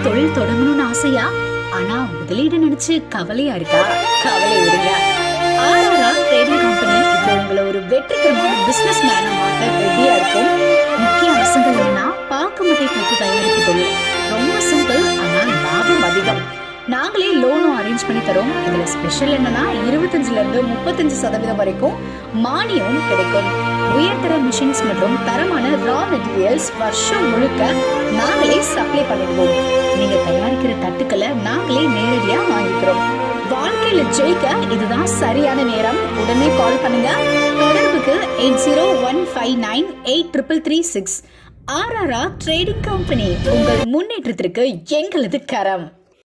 தொழில் தொடங்கணும்னு ஆசையா? ஆனா முதலீடு நினைச்சு கவலையா இருக்கா? கவலை விடுங்க. ஆர்ஆர் ட்ரேடிங் கம்பெனி இப்போ உங்களை ஒரு வெற்றிகரமான பிசினஸ் மேனா மாற்ற ரெடியா இருக்கும். முக்கிய அம்சங்கள் என்னன்னா, பாக்கு மட்டை போட்டு தயாரிப்பு தொழில் ரொம்ப சிம்பிள், ஆனா லாபம் அதிகம். நாங்களே லோனும் அரேஞ்ச் பண்ணி தரோம். இதுல ஸ்பெஷல் என்னன்னா 25% இருந்து 35% வரைக்கும் மானியமும் கிடைக்கும். உயர்தர மிஷின்ஸ் மற்றும் தரமான ரா மெட்டீரியல்ஸ் வருஷம் முழுக்க நாங்களே சப்ளை பண்ணிடுவோம். நீங்க தயாரிக்கிற தட்டுக்களை நாங்களே நேரடியா வாங்கிக்கிறோம். வாழ்க்கையில ஜெயிக்க இதுதான் சரியான நேரம். உடனே கால் பண்ணுங்க. தொடர்புக்கு 8015983336. ஆர்ஆர் ட்ரேடிங் கம்பெனி, உங்கள் முன்னேற்றத்திற்கு எங்களது கரம்.